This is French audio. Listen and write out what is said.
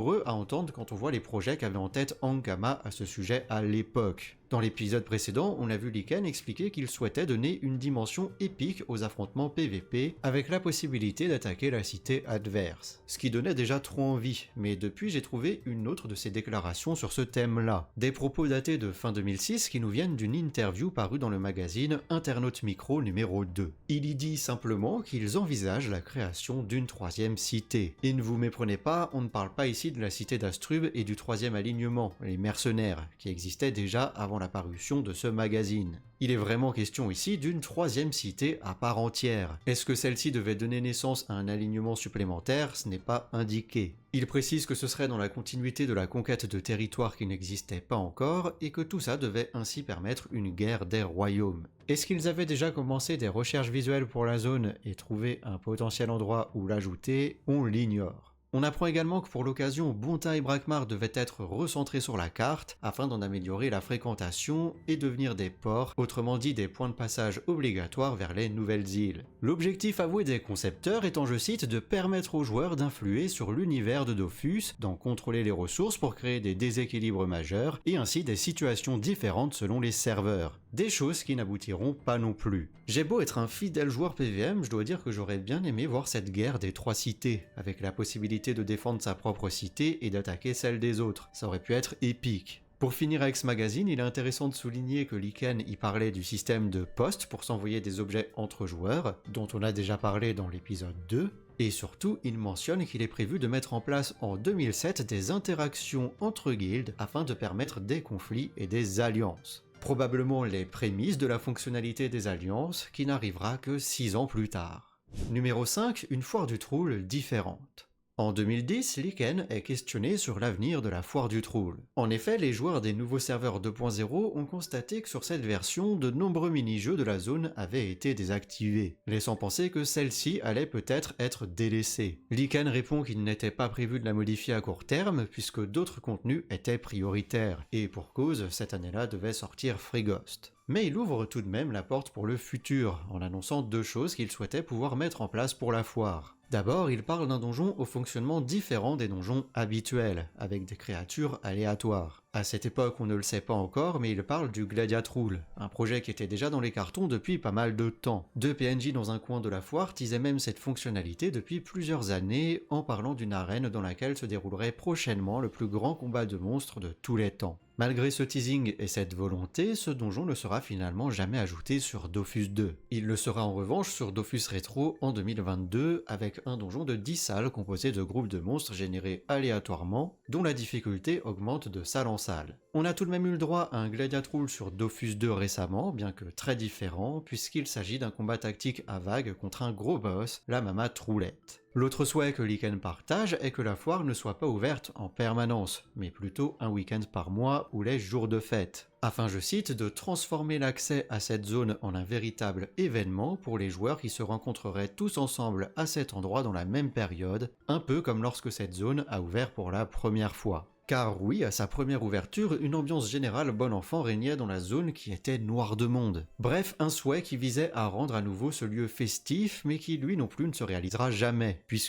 Heureux à entendre quand on voit les projets qu'avait en tête Ankama à ce sujet à l'époque. Dans l'épisode précédent, on a vu Lycan expliquer qu'il souhaitait donner une dimension épique aux affrontements PVP avec la possibilité d'attaquer la cité adverse. Ce qui donnait déjà trop envie, mais depuis j'ai trouvé une autre de ses déclarations sur ce thème-là. Des propos datés de fin 2006 qui nous viennent d'une interview parue dans le magazine Internaute Micro numéro 2. Il y dit simplement qu'ils envisagent la création d'une troisième cité. Et ne vous méprenez pas, on ne parle pas ici de la cité d'Astrub et du troisième alignement, les mercenaires, qui existaient déjà avant la parution de ce magazine. Il est vraiment question ici d'une troisième cité à part entière. Est-ce que celle-ci devait donner naissance à un alignement supplémentaire? Ce n'est pas indiqué. Il précise que ce serait dans la continuité de la conquête de territoires qui n'existaient pas encore et que tout ça devait ainsi permettre une guerre des royaumes. Est-ce qu'ils avaient déjà commencé des recherches visuelles pour la zone et trouvé un potentiel endroit où l'ajouter? On l'ignore. On apprend également que pour l'occasion, Bonta et Brakmar devaient être recentrés sur la carte afin d'en améliorer la fréquentation et devenir des ports, autrement dit des points de passage obligatoires vers les nouvelles îles. L'objectif avoué des concepteurs étant, je cite, de permettre aux joueurs d'influer sur l'univers de Dofus, d'en contrôler les ressources pour créer des déséquilibres majeurs et ainsi des situations différentes selon les serveurs. Des choses qui n'aboutiront pas non plus. J'ai beau être un fidèle joueur PVM, je dois dire que j'aurais bien aimé voir cette guerre des trois cités, avec la possibilité de défendre sa propre cité et d'attaquer celle des autres. Ça aurait pu être épique. Pour finir avec ce magazine, il est intéressant de souligner que Lycan y parlait du système de poste pour s'envoyer des objets entre joueurs, dont on a déjà parlé dans l'épisode 2, et surtout, il mentionne qu'il est prévu de mettre en place en 2007 des interactions entre guildes afin de permettre des conflits et des alliances. Probablement les prémices de la fonctionnalité des alliances qui n'arrivera que 6 ans plus tard. Numéro 5, une foire du Troul différente. En 2010, Lycan est questionné sur l'avenir de la foire du Troul. En effet, les joueurs des nouveaux serveurs 2.0 ont constaté que sur cette version, de nombreux mini-jeux de la zone avaient été désactivés, laissant penser que celle-ci allait peut-être être délaissée. Lycan répond qu'il n'était pas prévu de la modifier à court terme, puisque d'autres contenus étaient prioritaires, et pour cause, cette année-là devait sortir Free Ghost. Mais il ouvre tout de même la porte pour le futur, en annonçant 2 choses qu'il souhaitait pouvoir mettre en place pour la foire. D'abord, il parle d'un donjon au fonctionnement différent des donjons habituels, avec des créatures aléatoires. À cette époque, on ne le sait pas encore, mais il parle du Gladiatroul, un projet qui était déjà dans les cartons depuis pas mal de temps. 2 PNJ dans un coin de la foire teasaient même cette fonctionnalité depuis plusieurs années, en parlant d'une arène dans laquelle se déroulerait prochainement le plus grand combat de monstres de tous les temps. Malgré ce teasing et cette volonté, ce donjon ne sera finalement jamais ajouté sur Dofus 2. Il le sera en revanche sur Dofus Retro en 2022, avec un donjon de 10 salles composé de groupes de monstres générés aléatoirement, dont la difficulté augmente de salle en salle. On a tout de même eu le droit à un Gladiatroul sur Dofus 2 récemment, bien que très différent, puisqu'il s'agit d'un combat tactique à vagues contre un gros boss, la Mama Troulette. L'autre souhait que Lycan partage est que la foire ne soit pas ouverte en permanence, mais plutôt un week-end par mois ou les jours de fête, afin, je cite, de transformer l'accès à cette zone en un véritable événement pour les joueurs qui se rencontreraient tous ensemble à cet endroit dans la même période, un peu comme lorsque cette zone a ouvert pour la première fois. Car oui, à sa première ouverture, une ambiance générale bon enfant régnait dans la zone qui était noire de monde. Bref, un souhait qui visait à rendre à nouveau ce lieu festif, mais qui lui non plus ne se réalisera jamais, puisque